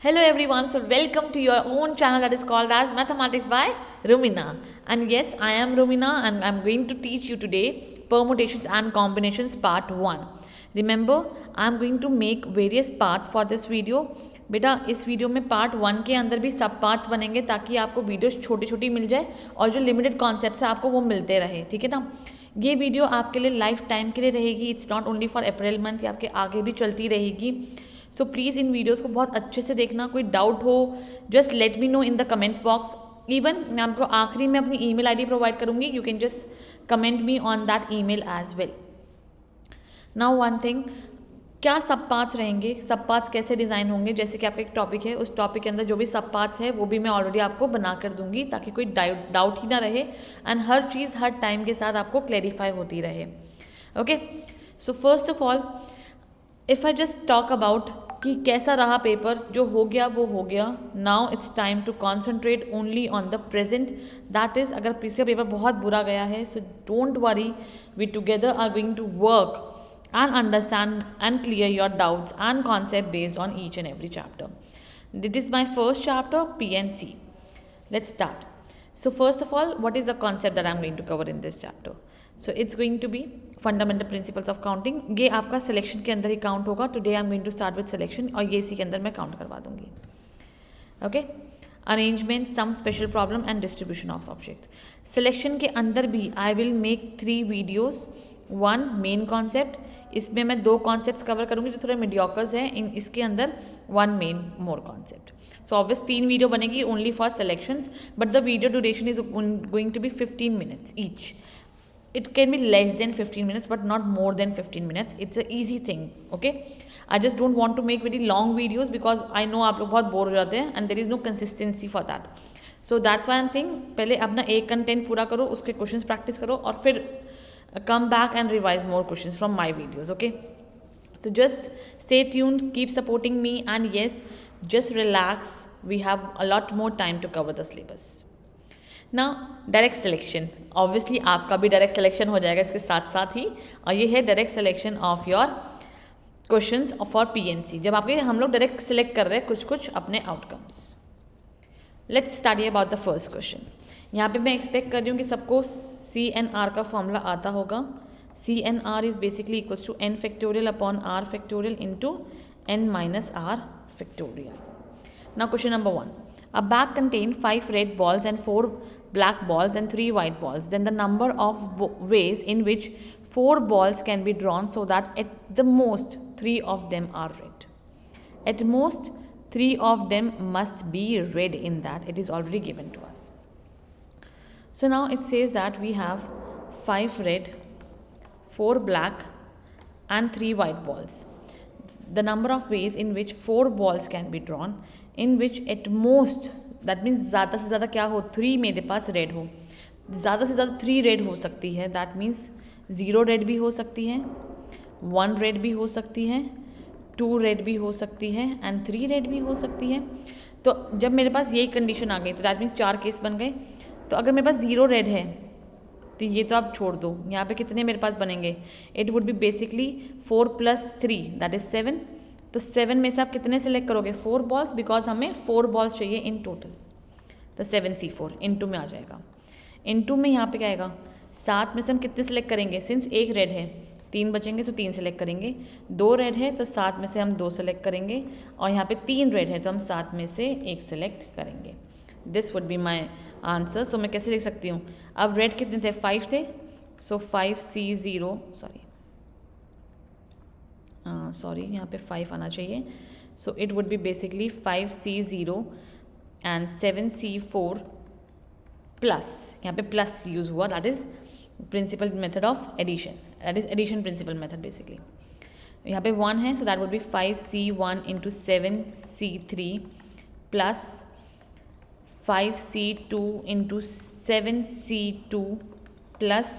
Hello everyone, so welcome to your own channel that is called as Mathematics by Rumina. And yes, I am Rumina and I'm going to teach you today permutations and combinations part 1. Remember, I'm going to make various parts for this video. बेटा इस video में part 1 के अंदर भी सब parts बनेंगे ताकि आपको वीडियोस छोटी छोटी मिल जाए और जो लिमिटेड कॉन्सेप्ट्स है आपको वो मिलते रहे, ठीक है ना। ये वीडियो आपके लिए लाइफ टाइम के लिए रहेगी, it's not only for April month, ये आपके आगे भी चलती रहेगी। सो प्लीज़ इन वीडियोज़ को बहुत अच्छे से देखना, कोई डाउट हो just let me know in the comments box. Even मैं आपको आखिरी में अपनी ईमेल आईडी प्रोवाइड करूँगी, you can just comment me on that email as well. Now one thing, क्या सब पार्ट्स रहेंगे, सब पार्ट्स कैसे डिज़ाइन होंगे, जैसे कि आपका एक टॉपिक है, उस टॉपिक के अंदर जो भी सब पार्ट्स है वो भी मैं ऑलरेडी आपको बना कर दूंगी ताकि कोई डाउट ही ना रहे and her cheese her time के साथ आपको क्लैरिफाई होती रहे। Okay, so first of all if I just talk about कि कैसा रहा पेपर, जो हो गया वो हो गया। Now it's time to concentrate only on the present, that is अगर पिछला पेपर बहुत बुरा गया है so don't worry, we together are going to work and understand and clear your doubts and concept based on each and every chapter. This is my first chapter, PNC. Let's start. So first of all, what is the concept that I'm going to cover in this chapter? So it's going to be fundamental principles of counting. ये आपका selection के अंदर ही count होगा. Today I'm going to start with selection और ये इसी के अंदर मैं count करवा दूँगी. Okay? Arrangement, some special problem and distribution of object. Selection के अंदर भी I will make 3 videos. One main concept, इसमें मैं 2 कॉन्सेप्ट्स कवर करूँगी जो थोड़े मीडियोकर्स हैं, इन इसके अंदर 1 main more concept. So obvious 3 video बनेगी only for selections, but the video duration is going to be 15 minutes each. It can be less than 15 minutes but not more than 15 minutes. It's an easy thing, okay? I just don't want to make very long videos because I know आप लोग बहुत bore हो जाते हैं and there is no consistency for that. So that's why I'm saying पहले अपना एक content पूरा करो, उसके क्वेश्चंस प्रैक्टिस करो और फिर come back and revise more questions from my videos, okay? So just stay tuned, keep supporting me, and yes, just relax, we have a lot more time to cover the syllabus. Now direct selection, obviously आपका भी direct selection हो जाएगा इसके साथ साथ ही, और ये है direct selection of your questions for PNC, जब आपके हम लोग direct select कर रहे हैं कुछ कुछ अपने outcomes. Let's study about the first question. यहाँ पे मैं expect कर रही हूँ कि सबको CNR का फॉर्मूला आता होगा. CNR is basically equals to n factorial upon r factorial into n minus r factorial. Now question number 1. A bag contains 5 red balls and 4 black balls and 3 white balls. Then the number of ways in which 4 balls can be drawn so that at the most 3 of them are red. At most 3 of them must be red in that. It is already given to us. So now it says that we have 5 red, 4 black and 3 white balls. The number of ways in which 4 balls can be drawn, in which at most, that means ज़्यादा से ज़्यादा क्या हो, 3 मेरे पास red हो, ज़्यादा से ज़्यादा 3 red हो सकती है, that means 0 red भी हो सकती है, 1 red भी हो सकती है, 2 red भी हो सकती है and 3 red भी हो सकती है. तो जब मेरे पास यही कंडीशन आ गई तो that means 4 केस बन गए. तो अगर मेरे पास 0 रेड है तो ये तो आप छोड़ दो, यहाँ पे कितने मेरे पास बनेंगे, it would be basically 4 + 3 that is 7. तो 7 में से आप कितने सेलेक्ट करोगे, 4 बॉल्स, बिकॉज हमें 4 बॉल्स चाहिए इन टोटल. तो 7C4 इनटू में आ जाएगा. इनटू में यहाँ पे क्या आएगा, 7 में से हम कितने सेलेक्ट करेंगे, सिंस एक रेड है 3 बचेंगे तो 3 सेलेक्ट करेंगे, 2 रेड है तो 7 में से हम 2 सेलेक्ट करेंगे और यहाँ पे 3 रेड है तो हम 7 में से 1 सेलेक्ट करेंगे. This would be my answer. So मैं कैसे लिख सकती हूँ, अब रेड कितने थे, 5 थे, सो 5C0 सॉरी यहाँ पे 5 आना चाहिए. So it would be basically 5C0 and 7C4 plus, यहाँ पे प्लस यूज हुआ, that is principle method of addition, that is addition principle method basically. यहाँ पे 1 है, so that would be 5C1 into 7C3 plus 5C2 into 7C2 plus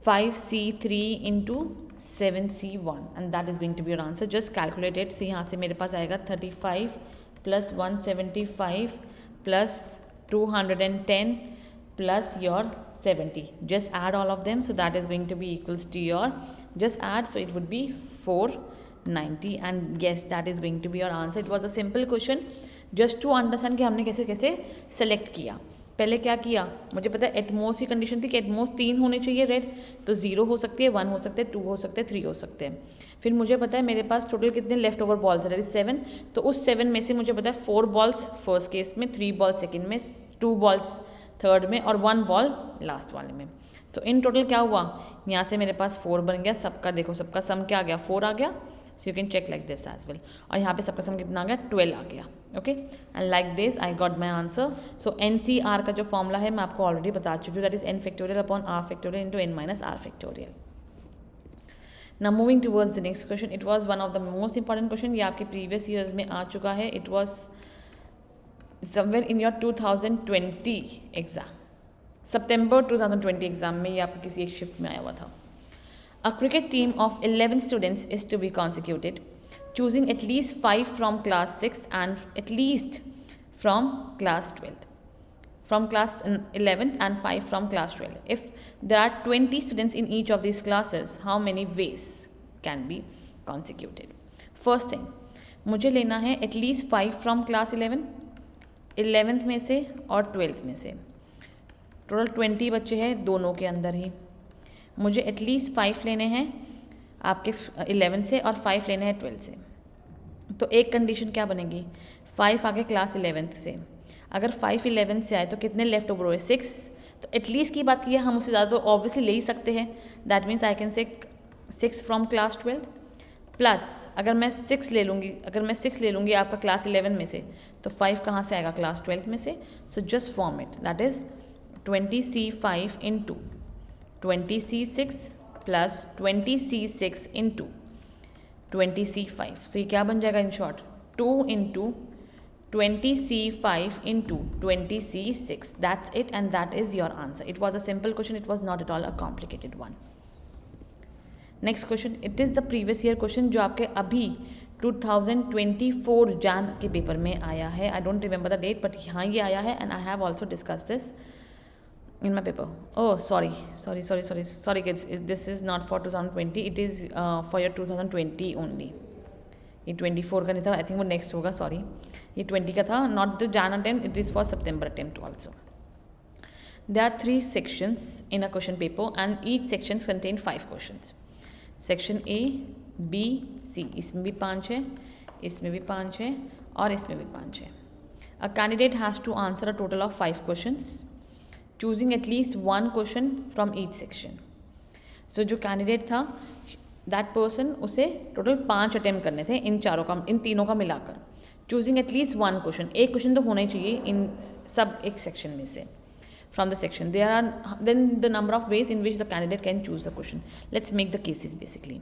5C3 into 7C1 and that is going to be your answer. Just calculate it. So यहाँ से मेरे पास आएगा 35 plus 175 plus 210 plus your 70. Just add all of them. So that is going to be equals to your, just add. So it would be 4 90 and yes that is going to be your answer. It was a simple question just to understand कि हमने कैसे कैसे select किया. पहले क्या किया, मुझे पता है एटमोस्ट की कंडीशन थी कि एटमोस्ट 3 होने चाहिए रेड, तो 0 हो सकती है, 1 हो सकते हैं, 2 हो सकते हैं, 3 हो सकते हैं. फिर मुझे पता है मेरे पास टोटल कितने लेफ्ट ओवर बॉल्स है, 7. तो उस 7 में से मुझे पता है 4 बॉल्स फर्स्ट केस में, 3 बॉल्स सेकेंड में, 2 बॉल्स थर्ड में और 1 बॉल लास्ट वाले में. तो इन टोटल क्या हुआ, यहाँ से मेरे पास 4 बन गया. सबका देखो, सबका सम क्या आ गया, 4 आ गया. So you can check like this as well. और यहाँ पे सबका सम कितना आ गया, 12 आ गया. Okay, and like this I got my answer. So NCR का जो फॉर्मूला है मैं आपको ऑलरेडी बता चुकी हूँ, that is n factorial upon r factorial into n minus r factorial. Now moving towards the next question. It was one of the most important question. ये आपके प्रीवियस ईयर्स में आ चुका है. It was somewhere in your 2020 exam, September 2020 exam में ये आपको किसी एक शिफ्ट में आया हुआ था. A cricket team of 11 students is to be constituted, choosing at least 5 from class 6 and at least from class 12. From class 11 and 5 from class 12. If there are 20 students in each of these classes, how many ways can be constituted? First thing, मुझे लेना है at least 5 from class 11, 11th में से और 12th में से. Total 20 बच्चे हैं दोनों के अंदर ही. मुझे एटलीस्ट 5 लेने हैं आपके 11 से और 5 लेने हैं 12 से. तो एक कंडीशन क्या बनेगी, 5 आगे क्लास 11th से. अगर 5 11th से आए तो कितने लेफ्ट ओवर हुए, 6. तो एटलीस्ट की बात की है, हम उससे ज़्यादा तो ऑब्वियसली ले ही सकते हैं. That means I can say 6 from class 12 plus अगर मैं 6 ले लूँगी आपका क्लास 11 में से, तो 5 कहाँ से आएगा, क्लास 12 में से. So just form it, that is 20C5 into 20C6 plus 20C6 into 20C5. So ये क्या बन जाएगा in short, 2 into 20C5 into 20C6. That's it and that is your answer. It was a simple question. It was not at all a complicated one. Next question. It is the previous year question जो आपके अभी 2024 जैन के paper में आया है. I don't remember the date but हाँ ये आया है and I have also discussed this in my paper. Oh sorry kids, this is not for 2020, it is for your 2020 only. ये 24 का नहीं था, आई थिंक वो नेक्स्ट होगा. सॉरी, ये 20 का था, not the June attempt, it is for सितंबर attempt also. There are 3 sections in a question paper and each section contain 5 questions. Section A, B, C, इसमें भी 5 है, इसमें भी 5 है और इसमें भी 5 है. A candidate has to answer a total of 5 questions, choosing at least 1 question from each section. So जो कैंडिडेट था दैट पर्सन, उसे टोटल 5 अटेम्प्ट करने थे इन तीनों का मिलाकर. चूजिंग एटलीस्ट 1 क्वेश्चन, एक क्वेश्चन तो होना ही चाहिए इन सब एक सेक्शन में से. From the section there are then the number of ways in which the candidate can choose the question. Let's make the cases. Basically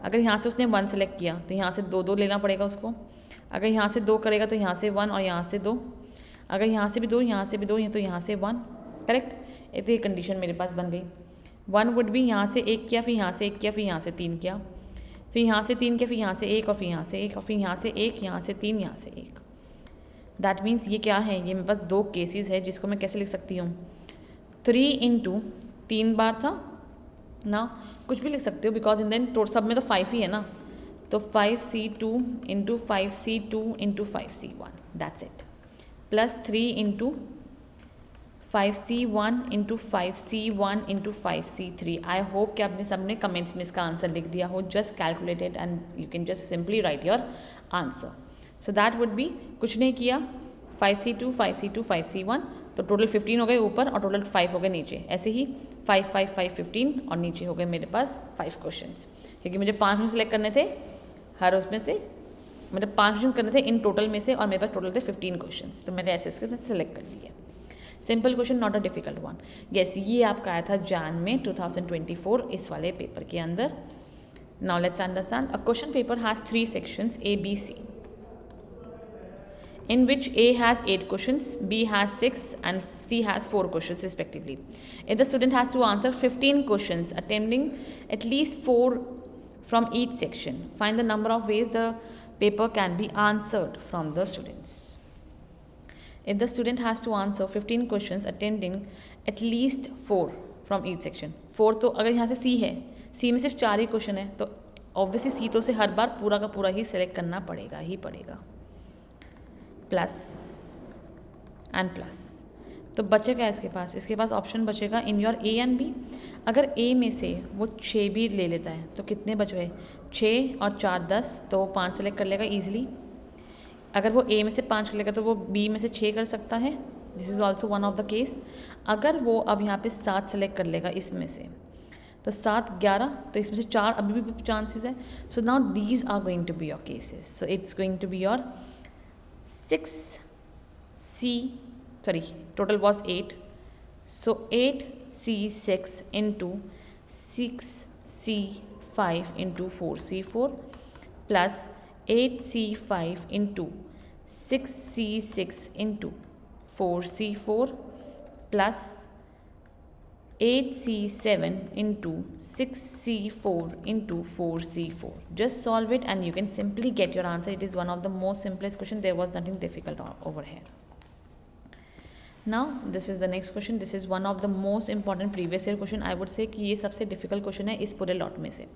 अगर यहाँ से उसने 1 सेलेक्ट किया तो यहाँ से 2 लेना पड़ेगा उसको. अगर यहाँ से 2 करेगा तो यहाँ से 1 और यहाँ से 2. अगर यहाँ से भी 2, यहाँ से भी 2, तो यहाँ से 1. करेक्ट. एक तो ये कंडीशन मेरे पास बन गई. 1 वुड भी यहाँ से 1 किया, फिर यहाँ से 1 किया, फिर यहाँ से 3 किया, फिर यहाँ से 3 किया, फिर यहाँ से 1 और फिर यहाँ से 1 और फिर यहाँ से 1, यहाँ से 3, यहाँ से 1. दैट मीन्स ये क्या है, ये मेरे पास 2 केसेस है जिसको मैं कैसे लिख सकती हूँ, 3 into 3 बार था ना, कुछ भी लिख सकते हो बिकॉज इन देन सब में तो 5 ही है ना. तो 5C2 into 5C2 into 5C1, that's it. Plus 3 into 5C1 into 5C1 into 5C3. I hope कि आपने सबने कमेंट्स में इसका आंसर लिख दिया हो. Just calculated and you can just simply write your answer. So that would B, कुछ नहीं किया, 5C2 5C2 5C1, तो टोटल 15 हो गए ऊपर और टोटल 5 हो गए नीचे. ऐसे ही 5 5 5 15 और नीचे हो गए मेरे पास 5 क्वेश्चंस, क्योंकि मुझे 5 क्वेश्चन सेलेक्ट करने थे हर उसमें से, मतलब 5 क्वेश्चन करने थे इन टोटल में से और मेरे पास टोटल थे 15 क्वेश्चन. तो मैंने ऐसे इसके सेलेक्ट कर लिए. Simple question, not a difficult one. Yes, ये आपका आया था जैन में 2024 इस वाले पेपर के अंदर. Now let's understand. A question paper has 3 sections A, B, C, in which A has 8 questions, B has 6 and C has 4 questions respectively. If the student has to answer 15 questions, attempting at least 4 from each section, find the number of ways the paper can be answered from the students. If the student has to answer 15 questions attempting at least 4 from each section, 4 तो अगर यहाँ से C है, C में सिर्फ 4 ही question है, तो obviously सी तो से हर बार पूरा का पूरा ही सिलेक्ट करना पड़ेगा ही पड़ेगा, प्लस एंड प्लस। तो बचेगा इसके पास ऑप्शन बचेगा in your A and B. अगर ए में से वो 6 भी ले लेता है तो कितने बच गए, 6 और 4 10, तो वो 5 सेलेक्ट कर लेगा ईजिली। अगर वो ए में से 5 कर लेगा तो वो बी में से 6 कर सकता है, this is also one of the case. अगर वो अब यहाँ पे 7 सेलेक्ट कर लेगा इसमें से, तो 7 11, तो इसमें से 4 अभी भी चांसेस है। So now these are going to be your cases. So it's going to be your total was 8. So 8C6 into 6C5 into 4C4 plus 8C5 into 6C6 into 4C4 plus 8C7 into 6C4 into 4C4. Just solve it and you can simply get your answer. It is one of the most simplest question. There was nothing difficult over here. Now this is the next question. This is one of the most important previous year question. I would say कि ये सबसे difficult question है इस पूरे lot में से.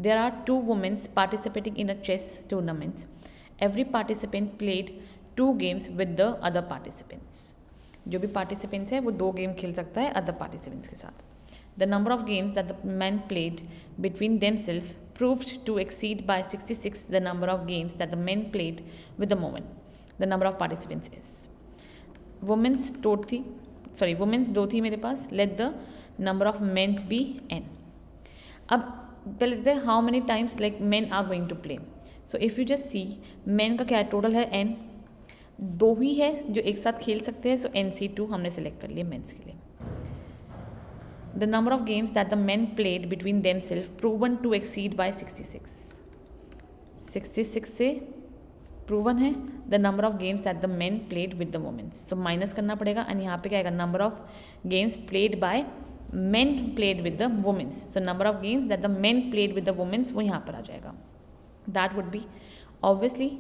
There are 2 women participating in a chess tournament. Every participant played 2 games with the other participants. जो भी participants है वो 2 गेम खेल सकता है other participants के साथ. The number of games that the men played between themselves proved to exceed by 66 the number of games that the men played with the women. The number of participants is. Womens 2 थी मेरे पास. Let the number of mens be n. अब पहले देखते हैं how many times like men are going to play. So if you just see men का क्या है, टोटल है n, 2 ही है जो एक साथ खेल सकते हैं. सो NC2 हमने सेलेक्ट कर लिया मेन्स के लिए. The number of games that the men played between them self proven to exceed by 66 से प्रूवन है. The number of games that the men played with the women's. So minus करना पड़ेगा and यहाँ पे क्या आएगा, number of games played by men played with the women's. So number of games that the men played with the women's वो यहाँ पर आ जाएगा. That would B obviously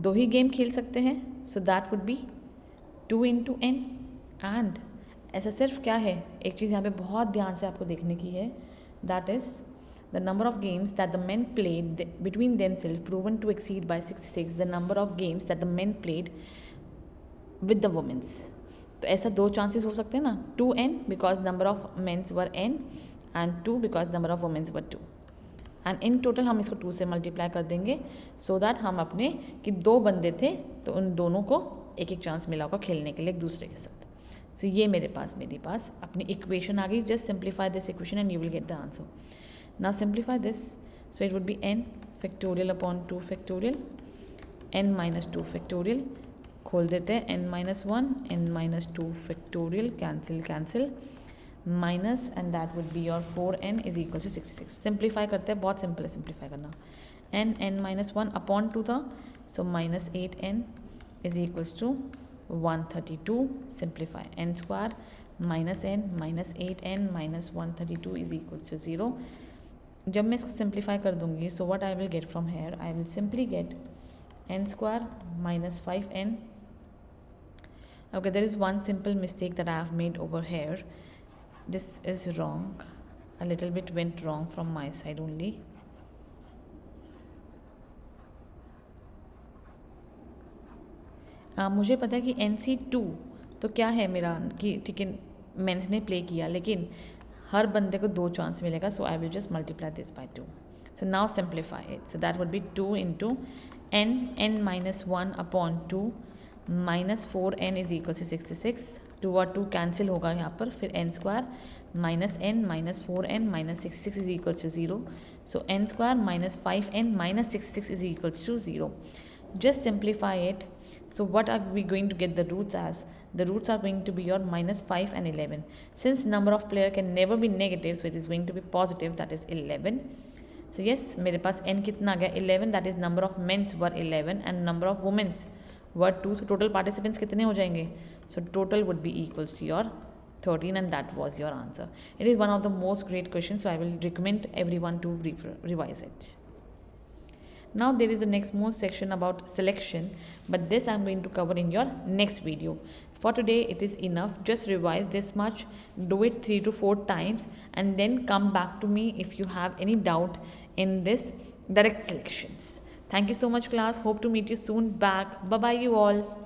2 he game खेल सकते हैं. सो that would be 2 into n. And ऐसा सिर्फ क्या है, एक चीज़ यहाँ पे बहुत ध्यान से आपको देखने की है, that is the number of games that the men played between themselves proven to exceed by 66 the number of games that the men played with the women's. तो ऐसा 2 चांसेस हो सकते हैं ना, 2n because number of men's were n and 2 because number of women's were 2. And in total हम इसको 2 से multiply कर देंगे सो दैट हम अपने कि 2 बंदे थे तो उन दोनों को एक खेलने मिला होगा खेलने के लिए एक दूसरे के साथ. सो ये मेरे पास अपनी इक्वेशन आ गई. Just simplify this equation and you will get the answer. Now simplify this. So it would be n factorial upon 2 factorial, n minus 2 factorial. खोल देते हैं n minus 1, n minus 2 factorial, cancel minus and that would be your 4n is equal to 66. Simplify करते हैं, बहुत simple है simplify करना. n minus 1 upon 2 था, so minus 8n is equals to 132. Simplify n square minus n minus 8n minus 132 is equals to 0. जब मैं इसको simplify कर दूंगी so what I will get from here, I will simply get n square minus 5n. Okay, there is one simple mistake that I have made over here. This is wrong, a little bit went wrong from my side only. मुझे पता है कि NC2 तो क्या है मेरा कि ठीक है मेंस ने प्ले किया, लेकिन हर बंदे को 2 चांस मिलेगा. So I will just multiply this by 2. So now simplify it. So that would be 2 into n minus 1 upon 2 minus 4n is equal to 66. 2 और 2 कैंसिल होगा यहाँ पर. फिर n square minus n minus 4n minus 66 is equal to 0. So n square minus 5n minus 66 is equal to 0. Just simplify it. So what are we going to get the roots as? The roots are going to be your minus 5 and 11. Since number of player can never be negative, so it is going to be positive, that is 11. So yes, मेरे पास n कितना आ गया 11, that is number of men were 11 and number of women were 2. So total participants कितने हो जाएंगे? So total would be equals to your 13 and that was your answer. It is one of the most great questions, so I will recommend everyone to revise it. Now there is the next most section about selection, but this I am going to cover in your next video. For today, it is enough. Just revise this much, do it 3 to 4 times, and then come back to me if you have any doubt in this direct selections. Thank you so much, class. Hope to meet you soon back. Bye bye, you all.